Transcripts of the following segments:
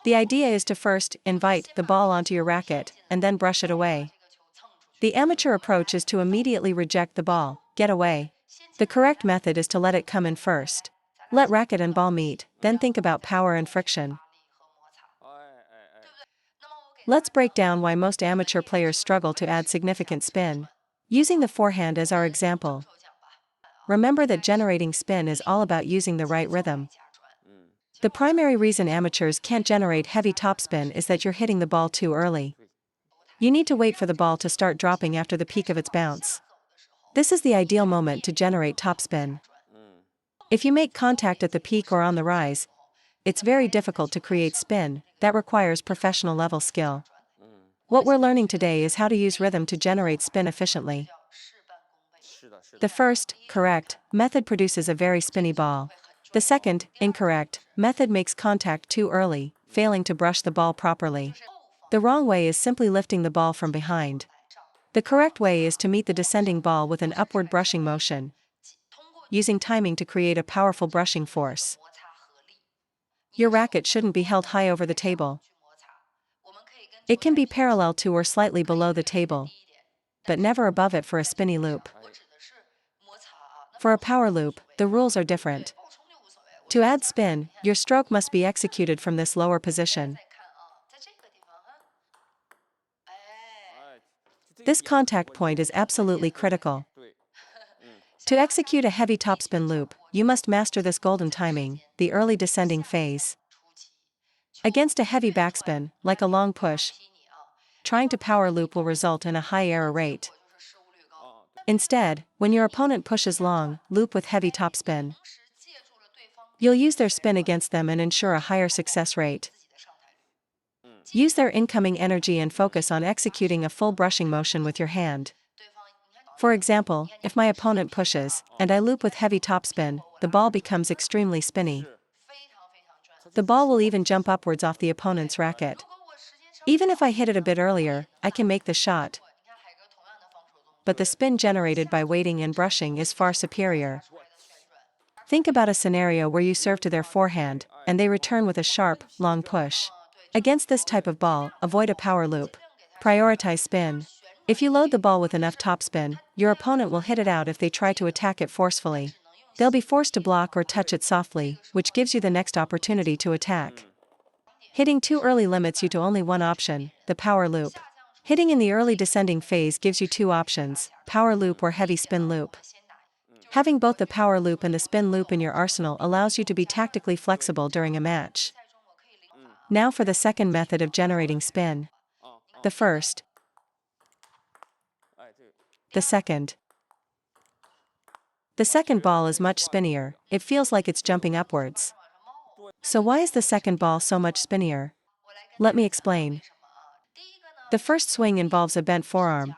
The idea is to first invite the ball onto your racket, and then brush it away. The amateur approach is to immediately reject the ball, get away. The correct method is to let it come in first. Let racket and ball meet, then think about power and friction. Let's break down why most amateur players struggle to add significant spin. Using the forehand as our example. Remember that generating spin is all about using the right rhythm. The primary reason amateurs can't generate heavy topspin is that you're hitting the ball too early. You need to wait for the ball to start dropping after the peak of its bounce. This is the ideal moment to generate topspin. If you make contact at the peak or on the rise, it's very difficult to create spin. That requires professional level skill. What we're learning today is how to use rhythm to generate spin efficiently. The first, correct, method produces a very spinny ball. The second, incorrect, method makes contact too early, failing to brush the ball properly. The wrong way is simply lifting the ball from behind. The correct way is to meet the descending ball with an upward brushing motion, using timing to create a powerful brushing force. Your racket shouldn't be held high over the table. It can be parallel to or slightly below the table, but never above it for a spinny loop. For a power loop, the rules are different. To add spin, your stroke must be executed from this lower position. This contact point is absolutely critical. To execute a heavy topspin loop, you must master this golden timing, the early descending phase. Against a heavy backspin, like a long push, trying to power loop will result in a high error rate. Instead, when your opponent pushes long, loop with heavy topspin, you'll use their spin against them and ensure a higher success rate. Use their incoming energy and focus on executing a full brushing motion with your hand. For example, if my opponent pushes, and I loop with heavy topspin, the ball becomes extremely spinny. The ball will even jump upwards off the opponent's racket. Even if I hit it a bit earlier, I can make the shot. But the spin generated by waiting and brushing is far superior. Think about a scenario where you serve to their forehand, and they return with a sharp, long push. Against this type of ball, avoid a power loop. Prioritize spin. If you load the ball with enough topspin, your opponent will hit it out if they try to attack it forcefully. They'll be forced to block or touch it softly, which gives you the next opportunity to attack. Hitting too early limits you to only one option, the power loop. Hitting in the early descending phase gives you two options, power loop or heavy spin loop. Having both the power loop and the spin loop in your arsenal allows you to be tactically flexible during a match. Now for the second method of generating spin. The first. The second. The second ball is much spinnier, it feels like it's jumping upwards. So why is the second ball so much spinnier? Let me explain. The first swing involves a bent forearm.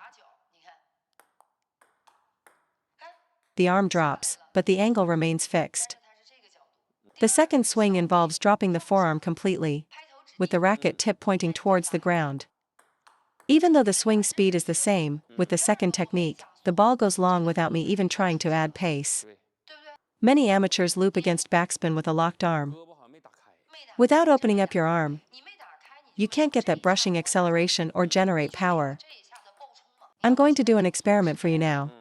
The arm drops, but the angle remains fixed. The second swing involves dropping the forearm completely, with the racket tip pointing towards the ground. Even though the swing speed is the same, with the second technique, the ball goes long without me even trying to add pace. Many amateurs loop against backspin with a locked arm. Without opening up your arm, you can't get that brushing acceleration or generate power. I'm going to do an experiment for you now.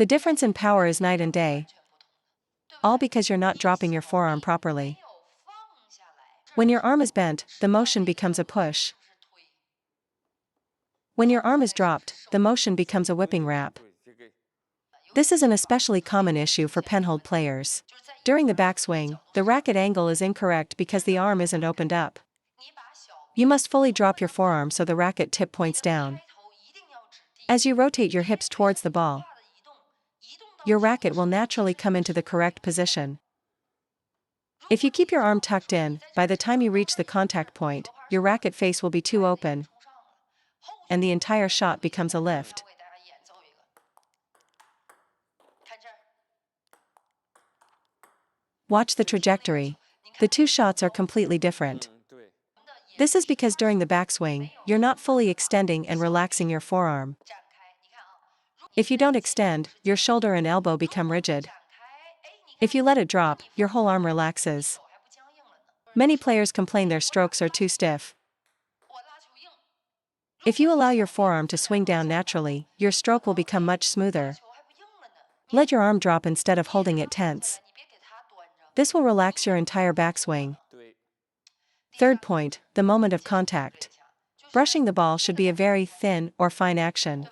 The difference in power is night and day. All because you're not dropping your forearm properly. When your arm is bent, the motion becomes a push. When your arm is dropped, the motion becomes a whipping wrap. This is an especially common issue for penhold players. During the backswing, the racket angle is incorrect because the arm isn't opened up. You must fully drop your forearm so the racket tip points down. As you rotate your hips towards the ball, your racket will naturally come into the correct position. If you keep your arm tucked in, by the time you reach the contact point, your racket face will be too open, and the entire shot becomes a lift. Watch the trajectory. The two shots are completely different. This is because during the backswing, you're not fully extending and relaxing your forearm. If you don't extend, your shoulder and elbow become rigid. If you let it drop, your whole arm relaxes. Many players complain their strokes are too stiff. If you allow your forearm to swing down naturally, your stroke will become much smoother. Let your arm drop instead of holding it tense. This will relax your entire backswing. Third point, the moment of contact. Brushing the ball should be a very thin or fine action.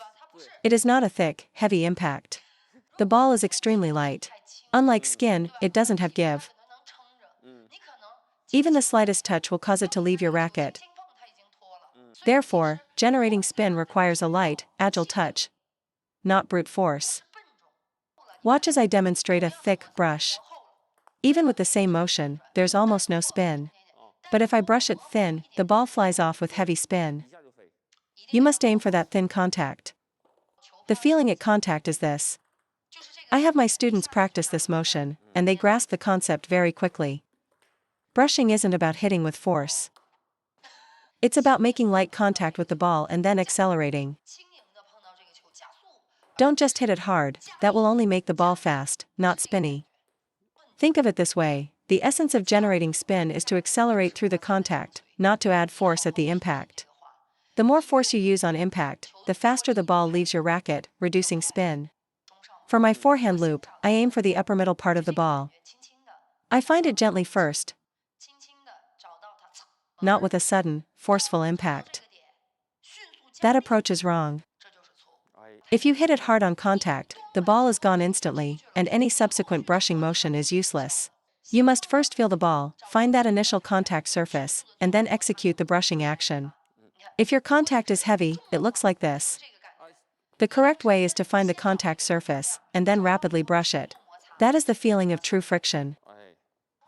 It is not a thick, heavy impact. The ball is extremely light. Unlike skin, it doesn't have give. Even the slightest touch will cause it to leave your racket. Therefore, generating spin requires a light, agile touch, not brute force. Watch as I demonstrate a thick brush. Even with the same motion, there's almost no spin. But if I brush it thin, the ball flies off with heavy spin. You must aim for that thin contact. The feeling at contact is this. I have my students practice this motion, and they grasp the concept very quickly. Brushing isn't about hitting with force. It's about making light contact with the ball and then accelerating. Don't just hit it hard, that will only make the ball fast, not spinny. Think of it this way, the essence of generating spin is to accelerate through the contact, not to add force at the impact. The more force you use on impact, the faster the ball leaves your racket, reducing spin. For my forehand loop, I aim for the upper middle part of the ball. I find it gently first, not with a sudden, forceful impact. That approach is wrong. If you hit it hard on contact, the ball is gone instantly, and any subsequent brushing motion is useless. You must first feel the ball, find that initial contact surface, and then execute the brushing action. If your contact is heavy, it looks like this. The correct way is to find the contact surface, and then rapidly brush it. That is the feeling of true friction.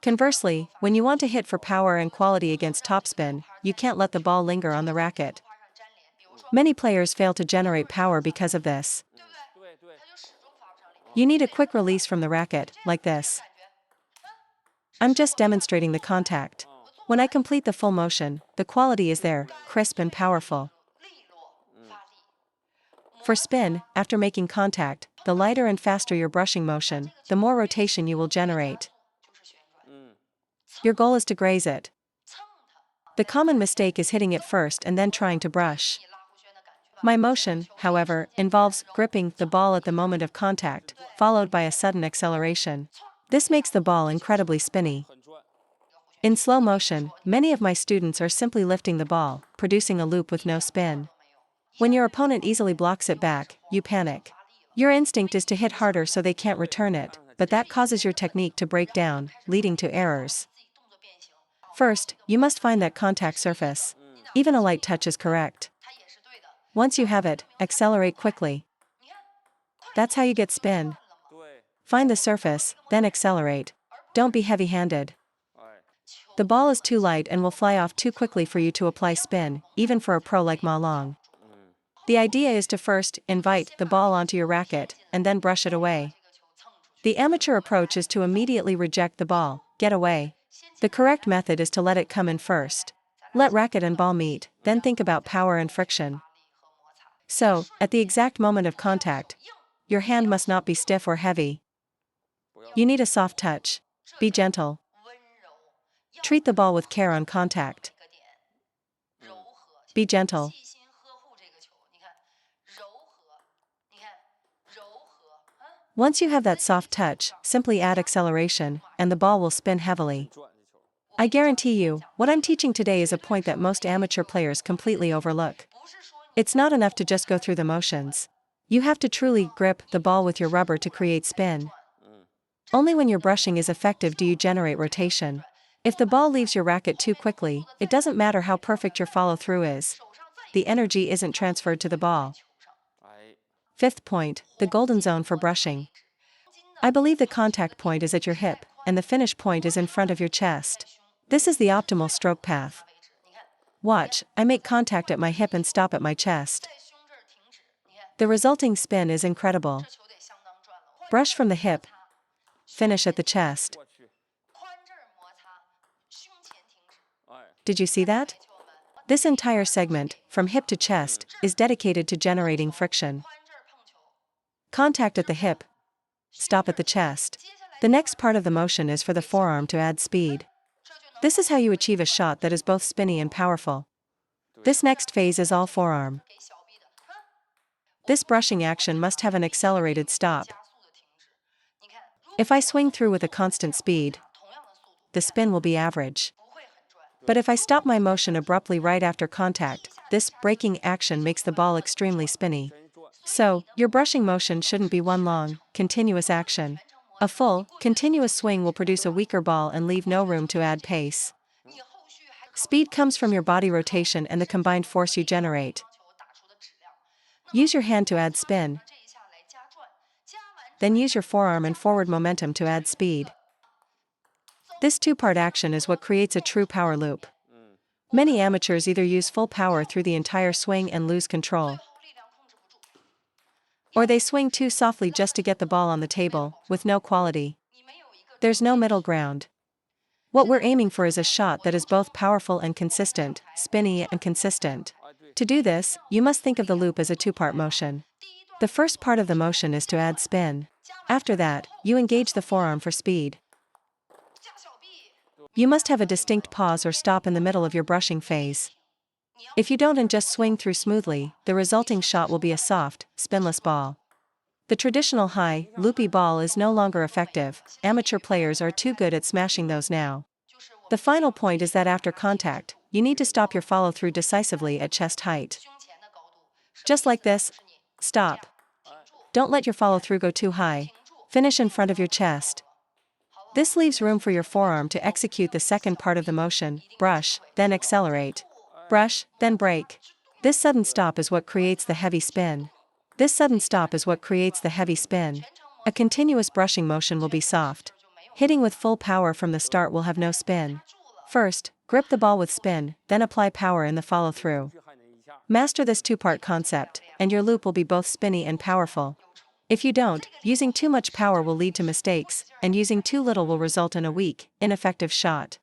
Conversely, when you want to hit for power and quality against topspin, you can't let the ball linger on the racket. Many players fail to generate power because of this. You need a quick release from the racket, like this. I'm just demonstrating the contact. When I complete the full motion, the quality is there, crisp and powerful. For spin, after making contact, the lighter and faster your brushing motion, the more rotation you will generate. Your goal is to graze it. The common mistake is hitting it first and then trying to brush. My motion, however, involves gripping the ball at the moment of contact, followed by a sudden acceleration. This makes the ball incredibly spinny. In slow motion, many of my students are simply lifting the ball, producing a loop with no spin. When your opponent easily blocks it back, you panic. Your instinct is to hit harder so they can't return it, but that causes your technique to break down, leading to errors. First, you must find that contact surface. Even a light touch is correct. Once you have it, accelerate quickly. That's how you get spin. Find the surface, then accelerate. Don't be heavy-handed. The ball is too light and will fly off too quickly for you to apply spin, even for a pro like Ma Long. The idea is to first invite the ball onto your racket, and then brush it away. The amateur approach is to immediately reject the ball, get away. The correct method is to let it come in first. Let racket and ball meet, then think about power and friction. So, at the exact moment of contact, your hand must not be stiff or heavy. You need a soft touch. Be gentle. Treat the ball with care on contact. Be gentle. Once you have that soft touch, simply add acceleration, and the ball will spin heavily. I guarantee you, what I'm teaching today is a point that most amateur players completely overlook. It's not enough to just go through the motions. You have to truly grip the ball with your rubber to create spin. Only when your brushing is effective do you generate rotation. If the ball leaves your racket too quickly, it doesn't matter how perfect your follow-through is. The energy isn't transferred to the ball. Fifth point, the golden zone for brushing. I believe the contact point is at your hip, and the finish point is in front of your chest. This is the optimal stroke path. Watch, I make contact at my hip and stop at my chest. The resulting spin is incredible. Brush from the hip, finish at the chest. Did you see that? This entire segment, from hip to chest, is dedicated to generating friction. Contact at the hip, stop at the chest. The next part of the motion is for the forearm to add speed. This is how you achieve a shot that is both spinny and powerful. This next phase is all forearm. This brushing action must have an accelerated stop. If I swing through with a constant speed, the spin will be average. But if I stop my motion abruptly right after contact, this braking action makes the ball extremely spinny. So, your brushing motion shouldn't be one long, continuous action. A full, continuous swing will produce a weaker ball and leave no room to add pace. Speed comes from your body rotation and the combined force you generate. Use your hand to add spin. Then use your forearm and forward momentum to add speed. This two-part action is what creates a true power loop. Many amateurs either use full power through the entire swing and lose control, or they swing too softly just to get the ball on the table, with no quality. There's no middle ground. What we're aiming for is a shot that is both powerful and consistent, spinny and consistent. To do this, you must think of the loop as a two-part motion. The first part of the motion is to add spin. After that, you engage the forearm for speed. You must have a distinct pause or stop in the middle of your brushing phase. If you don't and just swing through smoothly, the resulting shot will be a soft, spinless ball. The traditional high, loopy ball is no longer effective. Amateur players are too good at smashing those now. The final point is that after contact, you need to stop your follow-through decisively at chest height. Just like this. Stop. Don't let your follow-through go too high. Finish in front of your chest. This leaves room for your forearm to execute the second part of the motion: brush, then accelerate. Brush, then break. This sudden stop is what creates the heavy spin. A continuous brushing motion will be soft. Hitting with full power from the start will have no spin. First, grip the ball with spin, then apply power in the follow-through. Master this two-part concept, and your loop will be both spinny and powerful. If you don't, using too much power will lead to mistakes, and using too little will result in a weak, ineffective shot.